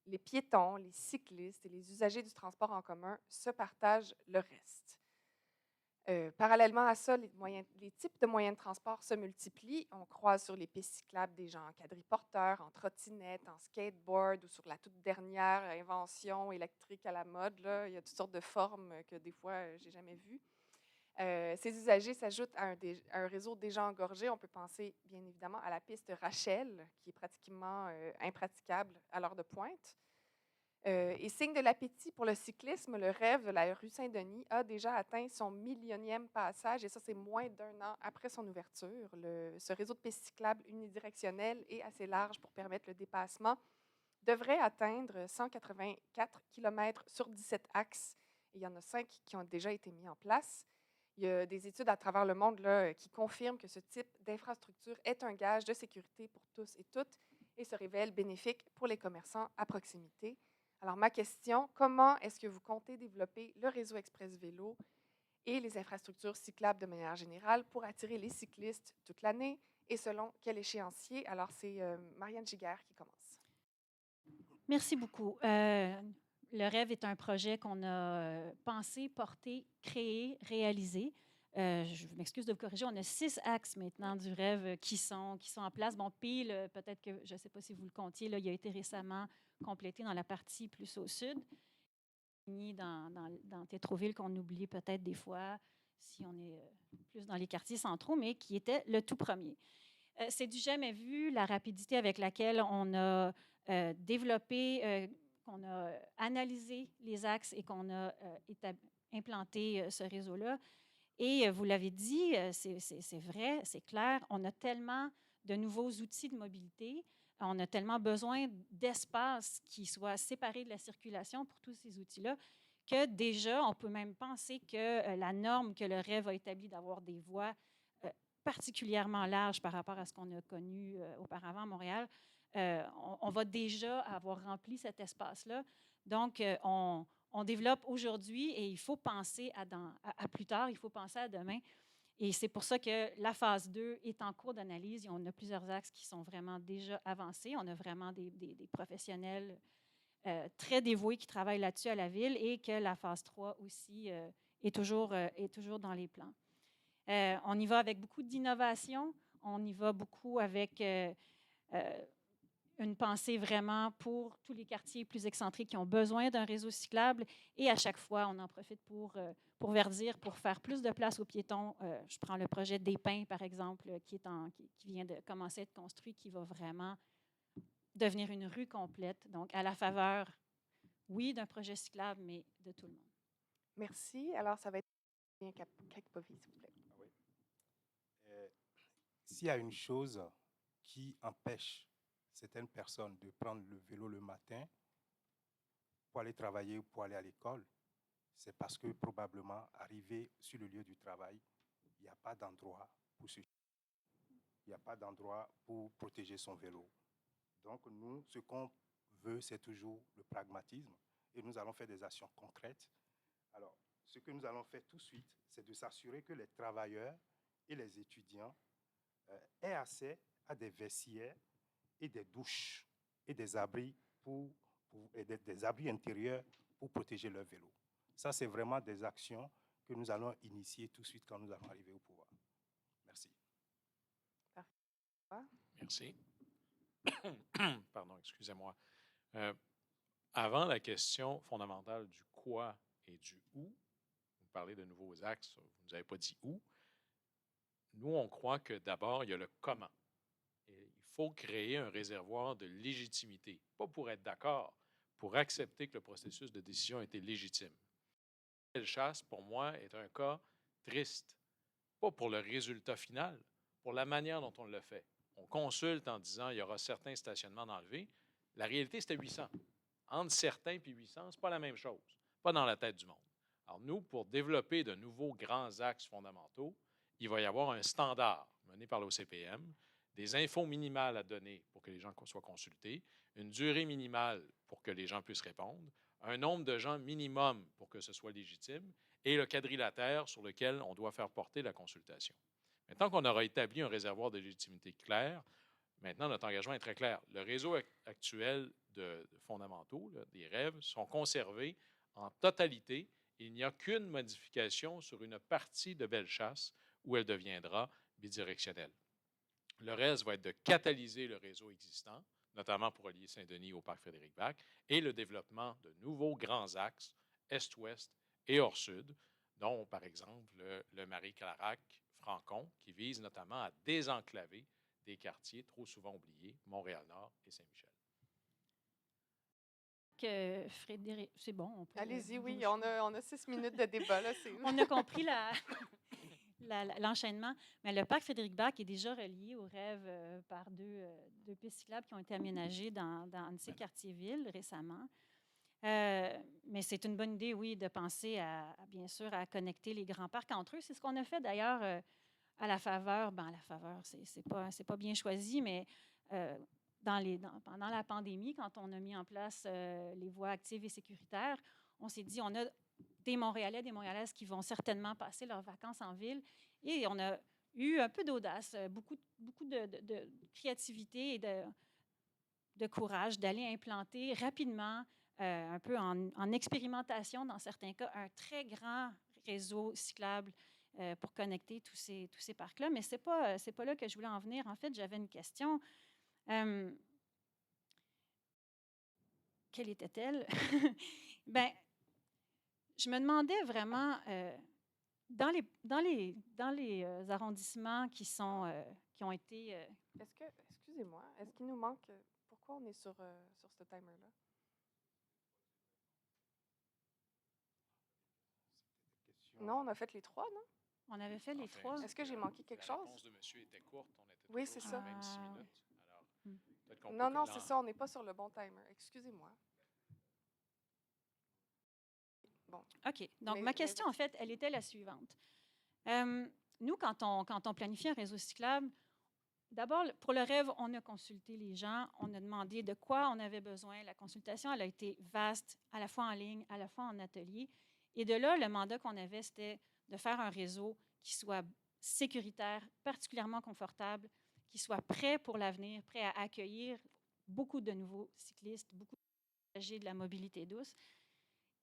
Les piétons, les cyclistes et les usagers du transport en commun se partagent le reste. Parallèlement à ça, les types de moyens de transport se multiplient. On croise sur les pistes cyclables des gens en quadriporteur, en trottinette, en skateboard ou sur la toute dernière invention électrique à la mode. Là. Il y a toutes sortes de formes que des fois, je n'ai jamais vues. Ces usagers s'ajoutent à un réseau déjà engorgé. On peut penser bien évidemment à la piste Rachel, qui est pratiquement impraticable à l'heure de pointe. Et signe de l'appétit pour le cyclisme, le rêve de la rue Saint-Denis a déjà atteint son 1 000e passage, et ça, c'est moins d'1 an après son ouverture. Ce réseau de pistes cyclables unidirectionnelles et assez large pour permettre le dépassement devrait atteindre 184 km sur 17 axes. Et il y en a 5 qui ont déjà été mis en place. Il y a des études à travers le monde là, qui confirment que ce type d'infrastructure est un gage de sécurité pour tous et toutes et se révèle bénéfique pour les commerçants à proximité. Alors, ma question, comment est-ce que vous comptez développer le réseau Express Vélo et les infrastructures cyclables de manière générale pour attirer les cyclistes toute l'année et selon quel échéancier? Alors, c'est Marianne Giguère qui commence. Merci beaucoup. Le rêve est un projet qu'on a pensé, porté, créé, réalisé. Je m'excuse de vous corriger, on a 6 axes maintenant du rêve qui sont en place. Bon, Peel, peut-être que, je ne sais pas si vous le comptiez, là, il a été récemment complété dans la partie plus au sud. Dans Tétroville, qu'on oublie peut-être des fois si on est plus dans les quartiers centraux, mais qui était le tout premier. C'est du jamais vu, la rapidité avec laquelle on a développé, qu'on a analysé les axes et qu'on a implanté ce réseau-là. Et vous l'avez dit, c'est vrai, c'est clair, on a tellement de nouveaux outils de mobilité, on a tellement besoin d'espace qui soit séparé de la circulation pour tous ces outils-là, que déjà, on peut même penser que la norme que le rêve a établie d'avoir des voies particulièrement larges par rapport à ce qu'on a connu auparavant à Montréal, on va déjà avoir rempli cet espace-là. Donc, on développe aujourd'hui et il faut penser à plus tard, il faut penser à demain. Et c'est pour ça que la phase 2 est en cours d'analyse. On a plusieurs axes qui sont vraiment déjà avancés. On a vraiment des professionnels très dévoués qui travaillent là-dessus à la Ville et que la phase 3 aussi est toujours dans les plans. On y va avec beaucoup d'innovation. On y va beaucoup avec une pensée vraiment pour tous les quartiers plus excentrés qui ont besoin d'un réseau cyclable. Et à chaque fois, on en profite pour verdir, pour faire plus de place aux piétons. Je prends le projet des Pins, par exemple, qui vient de commencer à être construit, qui va vraiment devenir une rue complète. Donc, à la faveur, oui, d'un projet cyclable, mais de tout le monde. Merci. Alors, ça va être bien Kakpovi, s'il vous plaît. Oui. S'il y a une chose qui empêche certaines personnes de prendre le vélo le matin pour aller travailler ou pour aller à l'école, c'est parce que probablement, arrivé sur le lieu du travail, il n'y a pas d'endroit pour se... Il n'y a pas d'endroit pour protéger son vélo. Donc, nous, ce qu'on veut, c'est toujours le pragmatisme et nous allons faire des actions concrètes. Alors, ce que nous allons faire tout de suite, c'est de s'assurer que les travailleurs et les étudiants aient accès à des vestiaires et des douches et des abris, des abris intérieurs pour protéger leur vélo. Ça, c'est vraiment des actions que nous allons initier tout de suite quand nous allons arriver au pouvoir. Merci. Merci. Pardon, excusez-moi. Avant la question fondamentale du quoi et du où, vous parlez de nouveaux axes, vous ne nous avez pas dit où. Nous, on croit que d'abord, il y a le comment. Et il faut créer un réservoir de légitimité, pas pour être d'accord, pour accepter que le processus de décision était légitime. La chasse, pour moi, est un cas triste, pas pour le résultat final, pour la manière dont on le fait. On consulte en disant il y aura certains stationnements d'enlevés. La réalité, c'était 800. Entre certains et 800, ce n'est pas la même chose, pas dans la tête du monde. Alors nous, pour développer de nouveaux grands axes fondamentaux, il va y avoir un standard mené par l'OCPM, des infos minimales à donner pour que les gens soient consultés, une durée minimale pour que les gens puissent répondre, un nombre de gens minimum pour que ce soit légitime et le quadrilatère sur lequel on doit faire porter la consultation. Maintenant qu'on aura établi un réservoir de légitimité clair, maintenant notre engagement est très clair. Le réseau actuel de fondamentaux, là, des rêves, sont conservés en totalité. Il n'y a qu'une modification sur une partie de Bellechasse où elle deviendra bidirectionnelle. Le reste va être de catalyser le réseau existant, notamment pour relier Saint-Denis au parc Frédéric-Bach, et le développement de nouveaux grands axes, est-ouest et hors-sud, dont, par exemple, le Marie-Clarac-Francon, qui vise notamment à désenclaver des quartiers trop souvent oubliés, Montréal-Nord et Saint-Michel. Frédéric, c'est bon. On peut, Allez-y, oui, on a 6 minutes de débat. Là, on a compris l'enchaînement. Mais le parc Frédéric-Bach est déjà relié au rêve par deux pistes cyclables qui ont été aménagées dans un de ces quartiers-villes récemment. Mais c'est une bonne idée, oui, de penser bien sûr, à connecter les grands parcs entre eux. C'est ce qu'on a fait d'ailleurs à la faveur. À la faveur, c'est pas bien choisi, mais pendant la pandémie, quand on a mis en place les voies actives et sécuritaires, on s'est dit, on a des Montréalais, des Montréalaises qui vont certainement passer leurs vacances en ville. Et on a eu un peu d'audace, beaucoup de créativité et de courage d'aller implanter rapidement, un peu en expérimentation dans certains cas, un très grand réseau cyclable pour connecter tous ces parcs-là. Mais ce n'est pas là que je voulais en venir. En fait, j'avais une question. Quelle était-elle? Je me demandais vraiment, dans les arrondissements qui ont été... Excusez-moi, est-ce qu'il nous manque... Pourquoi on est sur ce timer-là? Non, on a fait les trois, non? On avait fait les trois. Est-ce que j'ai manqué quelque chose? La réponse de monsieur était courte. On était oui, c'est ça. Même 6 minutes. Alors, non, c'est ça. On n'est pas sur le bon timer. Excusez-moi. Bon. OK. Donc, ma question, en fait, elle était la suivante. Nous, quand on planifie un réseau cyclable, d'abord, pour le rêve, on a consulté les gens, on a demandé de quoi on avait besoin. La consultation, elle a été vaste, à la fois en ligne, à la fois en atelier. Et de là, le mandat qu'on avait, c'était de faire un réseau qui soit sécuritaire, particulièrement confortable, qui soit prêt pour l'avenir, prêt à accueillir beaucoup de nouveaux cyclistes, beaucoup de la mobilité douce.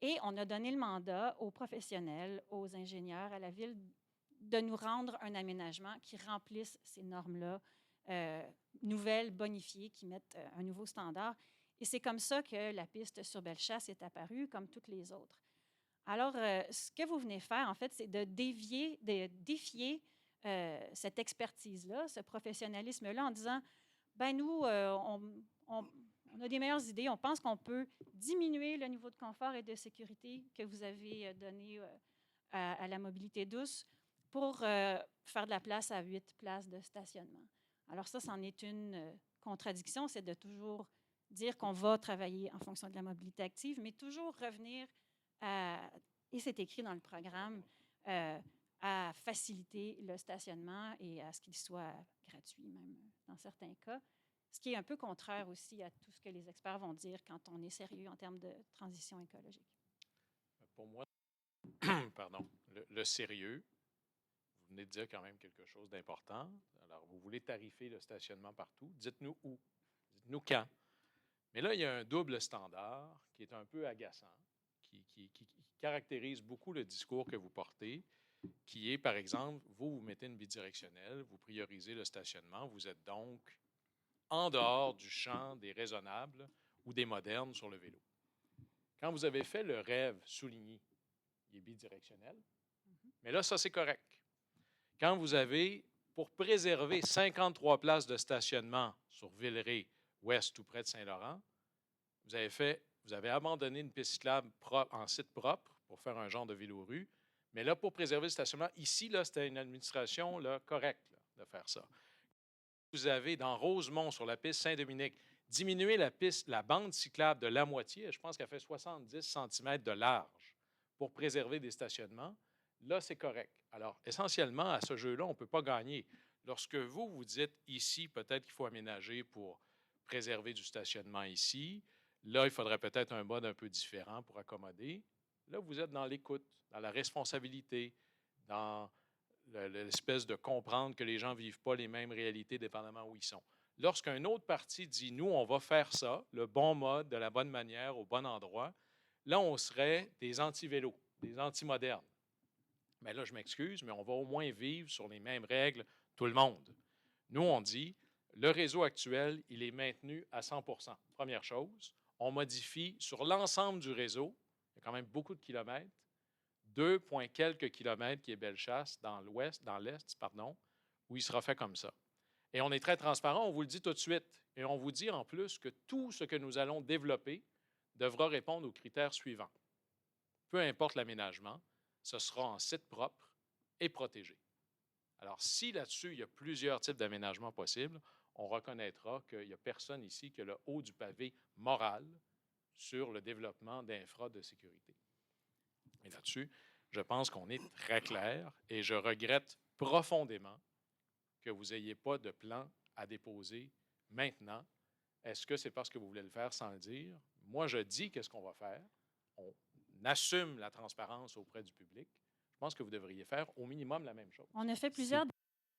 Et on a donné le mandat aux professionnels, aux ingénieurs, à la ville, de nous rendre un aménagement qui remplisse ces normes-là, nouvelles, bonifiées, qui mettent un nouveau standard. Et c'est comme ça que la piste sur Bellechasse est apparue, comme toutes les autres. Alors, ce que vous venez faire, en fait, c'est de défier cette expertise-là, ce professionnalisme-là, en disant, nous, on a des meilleures idées. On pense qu'on peut diminuer le niveau de confort et de sécurité que vous avez donné à la mobilité douce pour faire de la place à 8 places de stationnement. Alors ça, c'en est une contradiction, c'est de toujours dire qu'on va travailler en fonction de la mobilité active, mais toujours revenir et c'est écrit dans le programme, à faciliter le stationnement et à ce qu'il soit gratuit, même dans certains cas. Ce qui est un peu contraire aussi à tout ce que les experts vont dire quand on est sérieux en termes de transition écologique. le sérieux. Vous venez de dire quand même quelque chose d'important. Alors, vous voulez tarifer le stationnement partout. Dites-nous où. Dites-nous quand. Mais là, il y a un double standard qui est un peu agaçant, qui caractérise beaucoup le discours que vous portez, qui est, par exemple, vous mettez une bidirectionnelle, vous priorisez le stationnement, vous êtes donc en dehors du champ des raisonnables ou des modernes sur le vélo. Quand vous avez fait le rêve souligné, il est bidirectionnel, mais là, ça, c'est correct. Quand vous avez, pour préserver 53 places de stationnement sur Villeray, ouest ou près de Saint-Laurent, vous avez abandonné une piste cyclable en site propre pour faire un genre de vélo-rue, mais là, pour préserver le stationnement, ici, là, c'était une administration là, correcte là, de faire ça. Vous avez, dans Rosemont, sur la piste Saint-Dominique, diminué la bande cyclable de la moitié, je pense qu'elle fait 70 cm de large pour préserver des stationnements. Là, c'est correct. Alors, essentiellement, à ce jeu-là, on ne peut pas gagner. Lorsque vous dites ici, peut-être qu'il faut aménager pour préserver du stationnement ici, là, il faudrait peut-être un mode un peu différent pour accommoder. Là, vous êtes dans l'écoute, dans la responsabilité, dans l'espèce de comprendre que les gens ne vivent pas les mêmes réalités dépendamment où ils sont. Lorsqu'un autre parti dit, nous, on va faire ça, le bon mode, de la bonne manière, au bon endroit, là, on serait des anti-vélos, des anti-modernes. Mais là, je m'excuse, mais on va au moins vivre sur les mêmes règles, tout le monde. Nous, on dit, le réseau actuel, il est maintenu à 100 %. Première chose, on modifie sur l'ensemble du réseau, il y a quand même beaucoup de kilomètres, 2 points quelques kilomètres qui est Bellechasse, dans l'est, où il sera fait comme ça. Et on est très transparent, on vous le dit tout de suite. Et on vous dit en plus que tout ce que nous allons développer devra répondre aux critères suivants. Peu importe l'aménagement, ce sera en site propre et protégé. Alors, si là-dessus, il y a plusieurs types d'aménagements possibles, on reconnaîtra qu'il n'y a personne ici qui a le haut du pavé moral sur le développement d'infra de sécurité. Et là-dessus, je pense qu'on est très clair et je regrette profondément que vous n'ayez pas de plan à déposer maintenant. Est-ce que c'est parce que vous voulez le faire sans le dire? Moi, je dis qu'est-ce qu'on va faire. On assume la transparence auprès du public. Je pense que vous devriez faire au minimum la même chose. On a fait plusieurs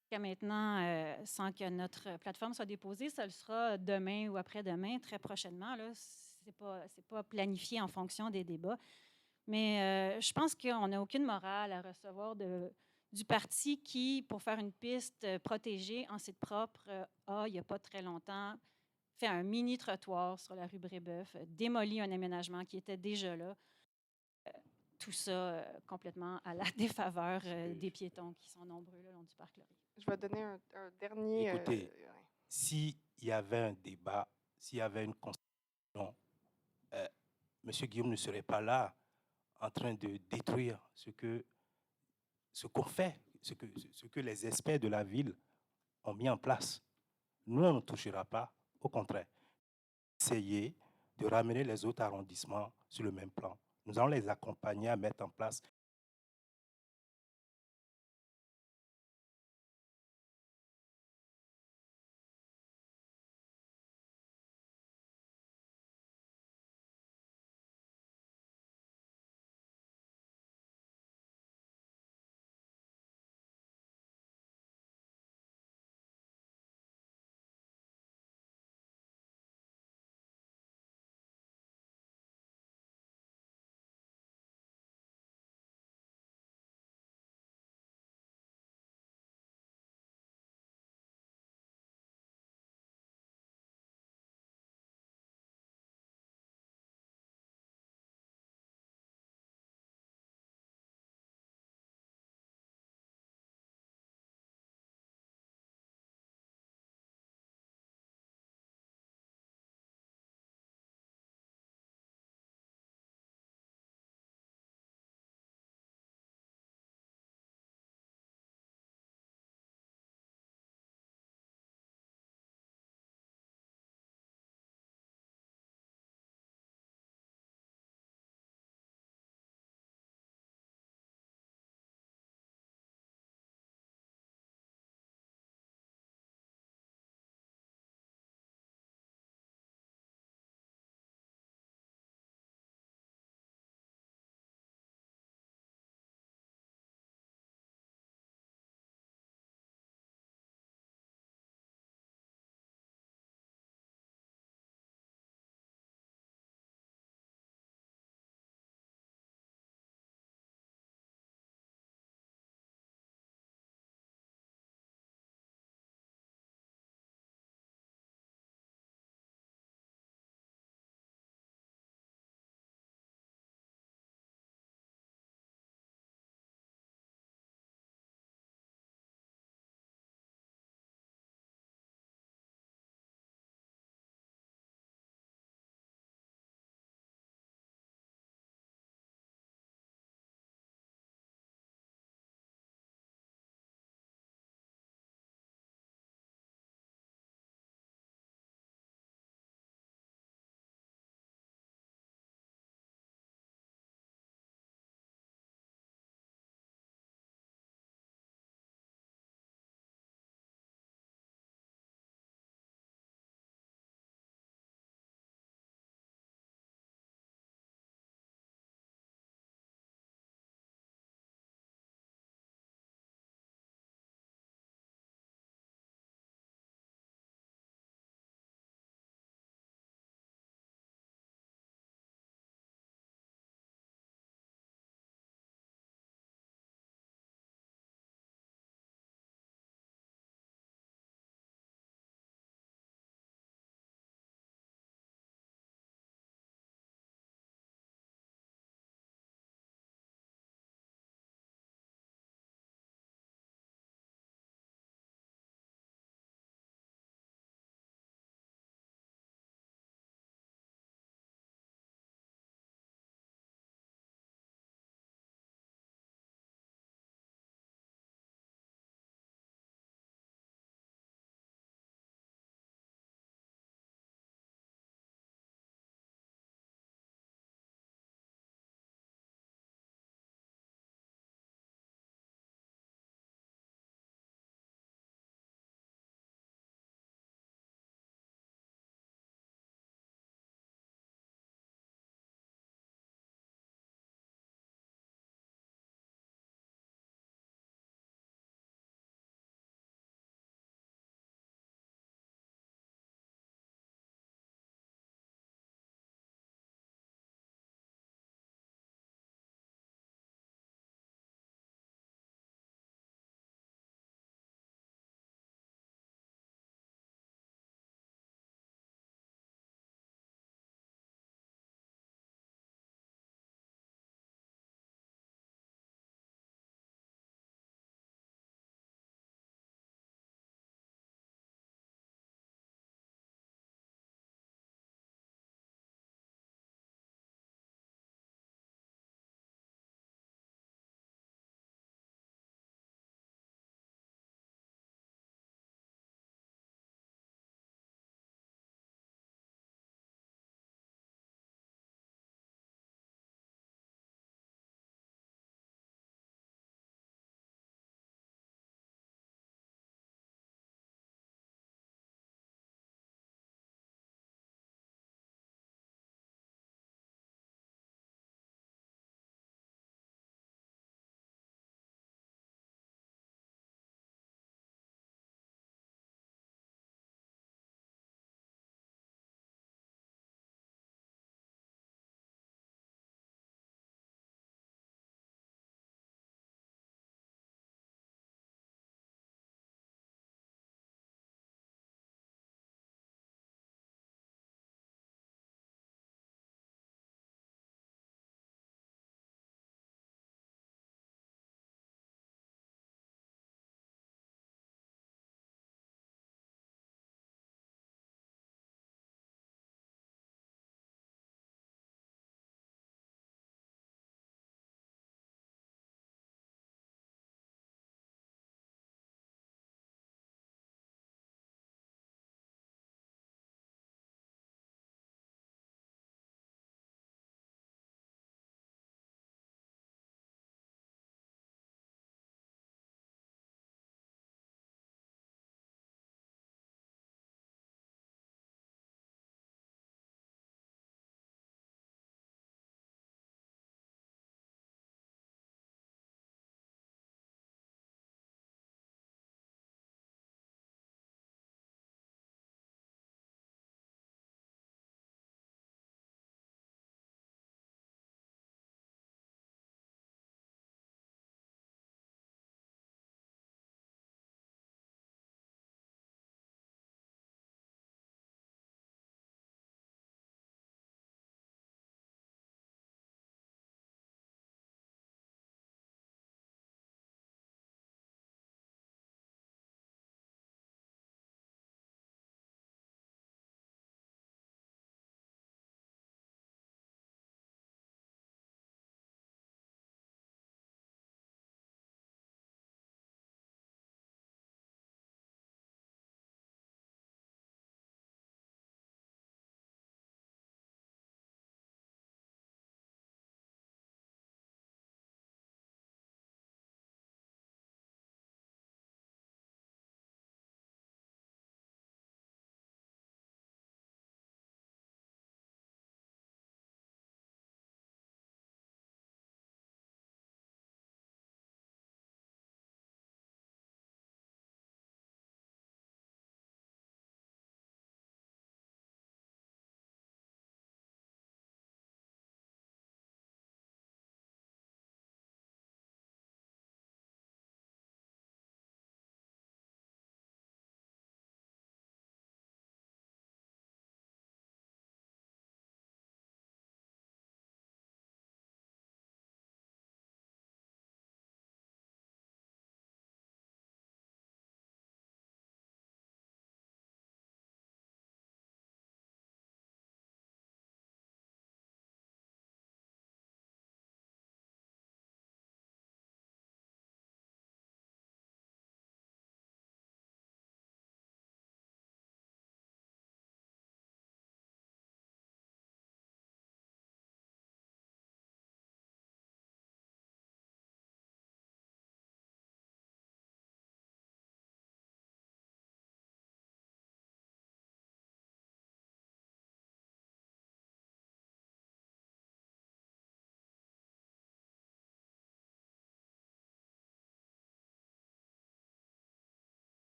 jusqu'à maintenant sans que notre plateforme soit déposée. Ça le sera demain ou après-demain, très prochainement. Ce n'est pas planifié en fonction des débats. Mais je pense qu'on n'a aucune morale à recevoir du parti qui, pour faire une piste protégée en site propre, il n'y a pas très longtemps, fait un mini-trottoir sur la rue Brébeuf, démoli un aménagement qui était déjà là. Tout ça complètement à la défaveur des piétons qui sont nombreux le long du parc Laurier. Je vais donner un dernier... Écoutez, s'il y avait un débat, s'il y avait une constitution, M. Guillaume ne serait pas là en train de détruire ce qu'on fait, ce que les experts de la ville ont mis en place. Nous, on ne touchera pas, au contraire. Essayer de ramener les autres arrondissements sur le même plan. Nous allons les accompagner à mettre en place